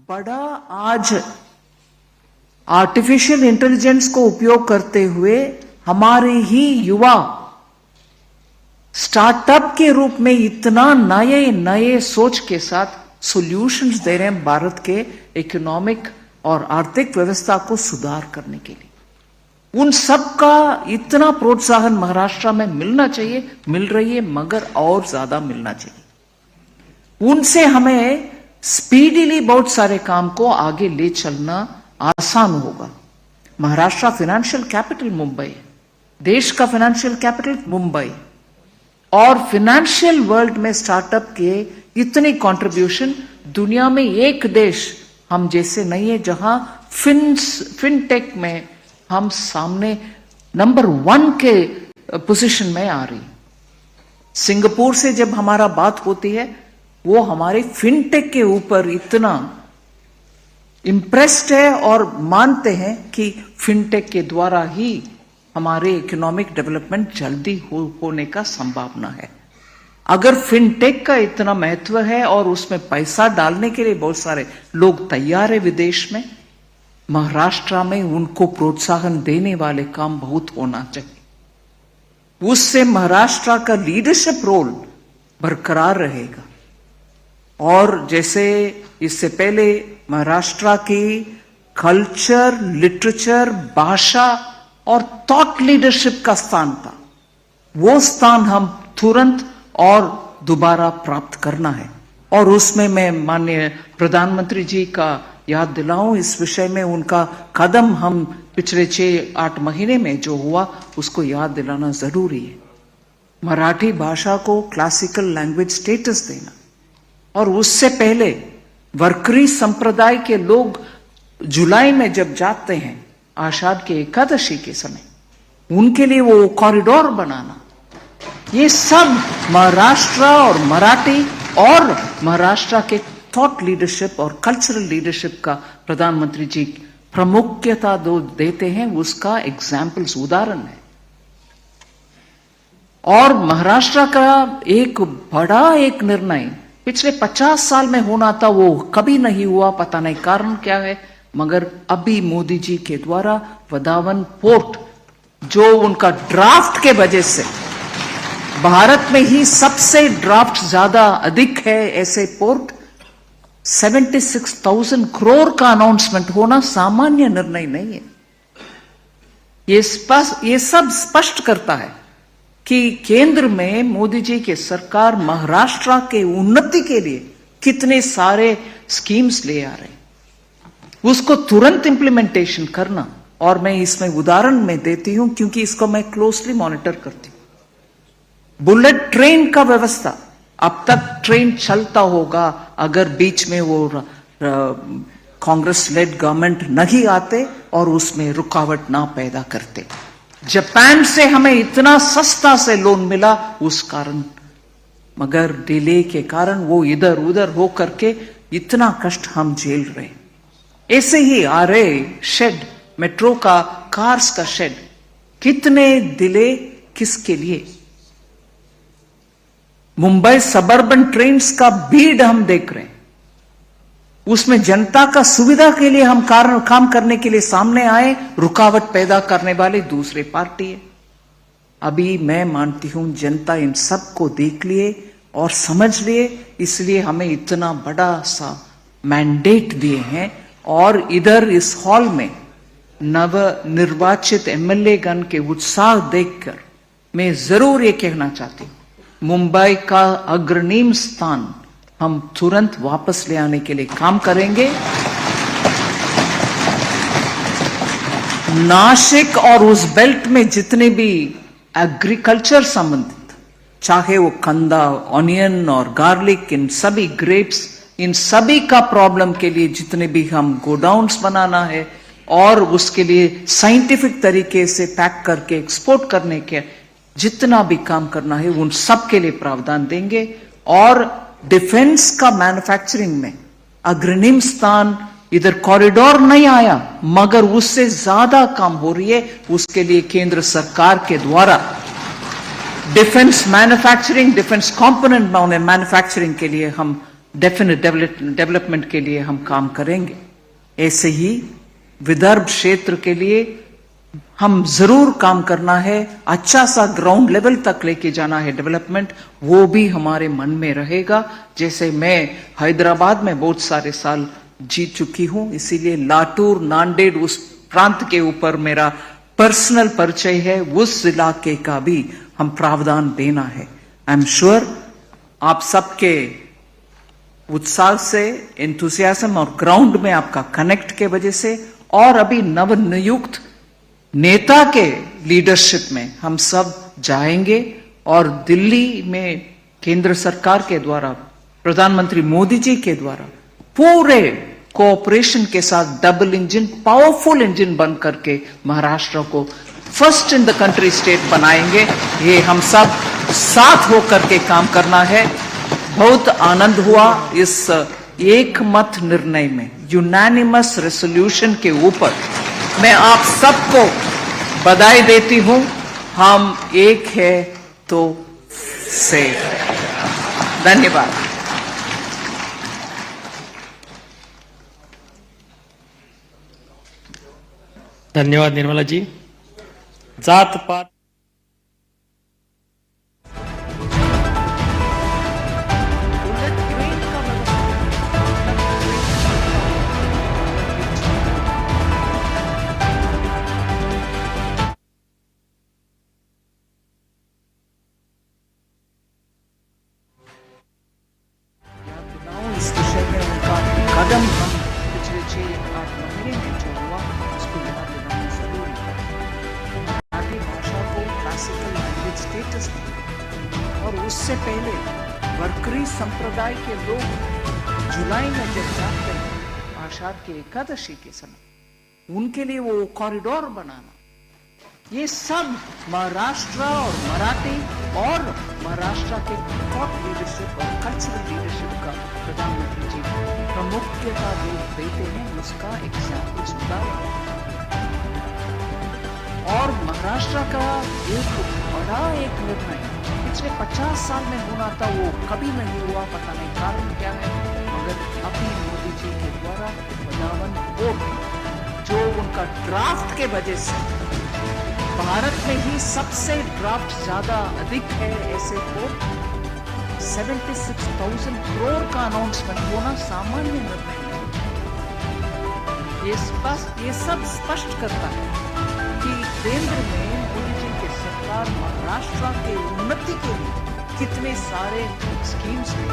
बड़ा आज artificial intelligence को उपयोग करते हुए हमारे ही युवा स्टार्टअप के रूप में इतना नए नए सोच के साथ सॉल्यूशंस दे रहे हैं भारत के इकोनॉमिक और आर्थिक व्यवस्था को सुधार करने के लिए। उन सब का इतना प्रोत्साहन महाराष्ट्र में मिलना चाहिए, मिल रही है, मगर और ज्यादा मिलना चाहिए। उनसे हमें स्पीडीली बहुत सारे काम को आगे ले चलना आसान होगा। महाराष्ट्र फाइनेंशियल कैपिटल मुंबई है, देश का फाइनेंशियल कैपिटल मुंबई, और फाइनेंशियल वर्ल्ड में स्टार्टअप के इतने कंट्रीब्यूशन दुनिया में एक देश हम जैसे नहीं है जहां फिनटेक में हम सामने नंबर 1 के पोजीशन में आ रही। सिंगापुर से जब हमारा बात होती है वो हमारे फिनटेक के ऊपर इतना इंप्रेस्ड है और मानते हैं कि फिनटेक के द्वारा ही हमारे इकोनॉमिक डेवलपमेंट जल्दी होने का संभावना है। अगर फिनटेक का इतना महत्व है और उसमें पैसा डालने के लिए बहुत सारे लोग तैयार है विदेश में, महाराष्ट्र में उनको प्रोत्साहन देने वाले काम बहुत होना चाहिए। उससे महाराष्ट्र का लीडरशिप रोल बरकरार रहेगा। और जैसे इससे पहले महाराष्ट्र की कल्चर, लिटरेचर, भाषा और थॉट लीडरशिप का स्थान था, वो स्थान हम तुरंत और दोबारा प्राप्त करना है। और उसमें मैं माननीय प्रधानमंत्री जी का याद दिलाऊं, इस विषय में उनका कदम हम पिछले 6-8 महीने में जो हुआ उसको याद दिलाना जरूरी है। मराठी भाषा को क्लासिकल लैंग्वेज स्टेटस देना, और उससे पहले वरकरी संप्रदाय के लोग जुलाई में जब जाते हैं आषाढ़ के एकादशी के समय, उनके लिए वो कॉरिडोर बनाना, ये सब महाराष्ट्र और मराठी और महाराष्ट्र के थॉट लीडरशिप और कल्चरल लीडरशिप का प्रधानमंत्री जी प्रामुख्यता देते हैं, उसका एग्जाम्पल्स उदाहरण है। और महाराष्ट्र का एक बड़ा निर्णय पिछले 50 साल में होना था, वो कभी नहीं हुआ, पता नहीं कारण क्या है, मगर अभी मोदी जी के द्वारा वधावन पोर्ट, जो उनका ड्राफ्ट के वजह से भारत में ही सबसे ड्राफ्ट ज्यादा अधिक है ऐसे पोर्ट, 76,000 करोड़ का अनाउंसमेंट होना सामान्य निर्णय नहीं है। ये सब स्पष्ट करता है कि केंद्र में मोदी जी के सरकार महाराष्ट्र के उन्नति के लिए कितने सारे स्कीम्स ले आ रहे हैं, उसको तुरंत इंप्लीमेंटेशन करना। और मैं इसमें उदाहरण में देती हूं क्योंकि इसको मैं क्लोजली मॉनिटर करती हूं। बुलेट ट्रेन का व्यवस्था, अब तक ट्रेन चलता होगा अगर बीच में वो कांग्रेस लेड गवर्नमेंट नहीं आते और उसमें रुकावट ना पैदा करते। जापान से हमें इतना सस्ता से लोन मिला उस कारण, मगर डिले के कारण वो इधर उधर हो करके इतना कष्ट हम झेल रहे। ऐसे ही आ रहे शेड, मेट्रो का, कार्स का शेड, कितने डिले किसके लिए? मुंबई सबर्बन ट्रेन्स का भीड़ हम देख रहे हैं, उसमें जनता का सुविधा के लिए हम काम करने के लिए सामने आए, रुकावट पैदा करने वाले दूसरे पार्टी है। अभी मैं मानती हूं जनता इन सब को देख लिए और समझ लिए, इसलिए हमें इतना बड़ा सा मैंडेट दिए हैं। और इधर इस हॉल में नव निर्वाचित एमएलए गण के उत्साह देखकर मैं जरूर ये कहना चाहती हूं, मुंबई का अग्रणी स्थान हम तुरंत वापस ले आने के लिए काम करेंगे। नासिक और उस बेल्ट में जितने भी एग्रीकल्चर संबंधित, चाहे वो कंदा, ऑनियन और गार्लिक, इन सभी ग्रेप्स, इन सभी का प्रॉब्लम के लिए जितने भी हम गोडाउन्स बनाना है और उसके लिए साइंटिफिक तरीके से पैक करके एक्सपोर्ट करने के जितना भी काम करना है, उन सब के लिए प्रावधान देंगे। और डिफेंस का मैन्युफैक्चरिंग में अग्रणी स्थान, इधर कॉरिडोर नहीं आया मगर उससे ज्यादा काम हो रही है, उसके लिए केंद्र सरकार के द्वारा defence manufacturing, defence component manufacturing के लिए हम डेफिनेट डेवलपमेंट के लिए हम काम करेंगे। ऐसे ही विदर्भ क्षेत्र के लिए हम जरूर काम करना है, अच्छा सा ग्राउंड लेवल तक लेके जाना है डेवलपमेंट, वो भी हमारे मन में रहेगा। जैसे मैं हैदराबाद में बहुत सारे साल जी चुकी हूं, इसीलिए लातूर नांदेड़ उस प्रांत के ऊपर मेरा पर्सनल परिचय है, उस इलाके का भी हम प्रावधान देना है। आई एम श्योर आप सबके उत्साह से, एंथुसियाज्म और ग्राउंड में आपका कनेक्ट के वजह से और अभी नवनियुक्त नेता के लीडरशिप में हम सब जाएंगे और दिल्ली में केंद्र सरकार के द्वारा, प्रधानमंत्री मोदी जी के द्वारा पूरे कोऑपरेशन के साथ डबल इंजन, पावरफुल इंजन बन करके महाराष्ट्र को first in the country state बनाएंगे। ये हम सब साथ होकर के काम करना है। बहुत आनंद हुआ इस एक मत निर्णय में, यूनानिमस रेसोल्यूशन के ऊपर। मैं आप सबको बधाई देती हूं। हम एक है तो सेफ है। धन्यवाद। धन्यवाद निर्मला जी। जात पात इस विषय में उनका कदम हम पिछले 6-8 महीने में जो हुआ उसको याद दिलाना जरूरी है। मराठी भाषा को क्लासिकल लैंग्वेज स्टेटस दिया और उससे पहले वरकरी संप्रदाय के लोग जुलाई में जब जाते हैं आषाढ़ की एकादशी के समय, उनके लिए वो कॉरिडोर बनाना, ये सब महाराष्ट्र और मराठी और महाराष्ट्र के थॉट लीडरशिप और कल्चरल लीडरशिप का प्रधानमंत्री जी प्रमुखता देते हैं, उसका एग्जाम्पल उदाहरण। और महाराष्ट्र का एक बड़ा एक निर्णय पिछले 50 साल में होना था, वो कभी नहीं हुआ, पता नहीं कारण क्या है, मगर अभी मोदी जी के द्वारा 52 वोट जो उनका ड्राफ्ट के वजह से भारत में ही सबसे ड्राफ्ट ज्यादा अधिक है, ऐसे को 76,000 करोड़ का अनाउंसमेंट होना सामान्य निर्णय नहीं। ये सब स्पष्ट करता है कि केंद्र में मोदी जी की सरकार महाराष्ट्र के उन्नति के लिए कितने सारे स्कीम्स ले,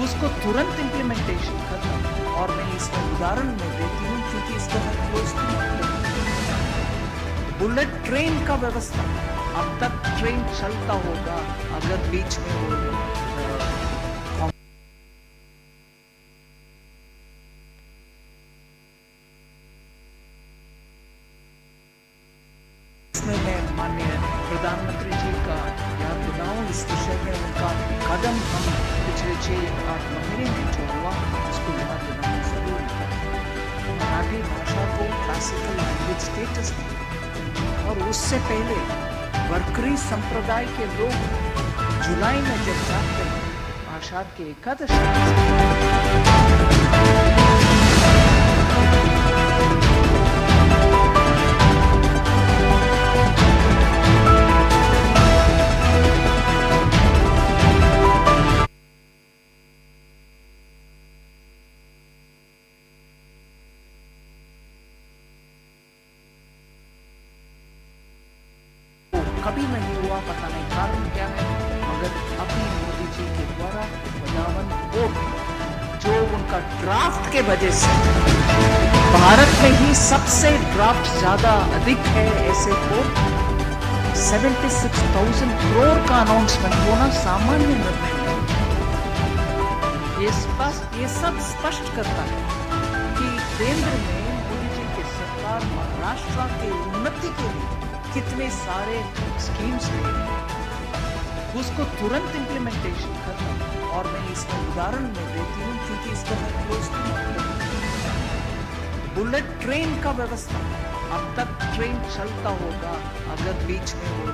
उसको तुरंत इंप्लीमेंटेशन करना। और मैं इसमें उदाहरण में देती हूँ क्योंकि इसका मैं क्लोज बुलेट ट्रेन का व्यवस्था, अब तक ट्रेन चलता होगा अगर बीच में वो इसमें मैं माननीय प्रधानमंत्री जी का याद दिलाऊं, इस विषय में उनका कदम हम पिछले 6-8 महीने में जो हुआ उसको याद दिलाना जरूरी है। मराठी भाषा को क्लासिकल लैंग्वेज स्टेटस दिया और उससे पहले वरकरी संप्रदाय के लोग जुलाई में जब जाते हैं आषाढ़ की एकादशी कभी नहीं हुआ, पता नहीं कारण क्या है, मगर अभी मोदी जी के द्वारा 52 वोट जो उनका ड्राफ्ट के वजह से भारत में ही सबसे ड्राफ्ट ज्यादा अधिक है, ऐसे को 76,000 करोड़ का अनाउंसमेंट होना सामान्य निर्णय नहीं। ये सब स्पष्ट करता है कि केंद्र में मोदी जी की सरकार महाराष्ट्र के उन्नति के लिए कितने सारे स्कीम्स ले, उसको तुरंत इंप्लीमेंटेशन करना। और मैं इसमें उदाहरण में देती हूँ क्योंकि इसका मैं क्लोज बुलेट ट्रेन का व्यवस्था, अब तक ट्रेन चलता होगा अगर बीच में वो।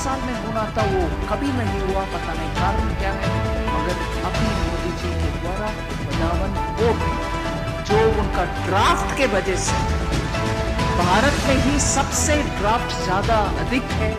साल में होना था वो कभी नहीं हुआ, पता नहीं कारण क्या है, मगर अभी मोदी जी के द्वारा 52 वोट जो उनका ड्राफ्ट के वजह से भारत में ही सबसे ड्राफ्ट ज्यादा अधिक है।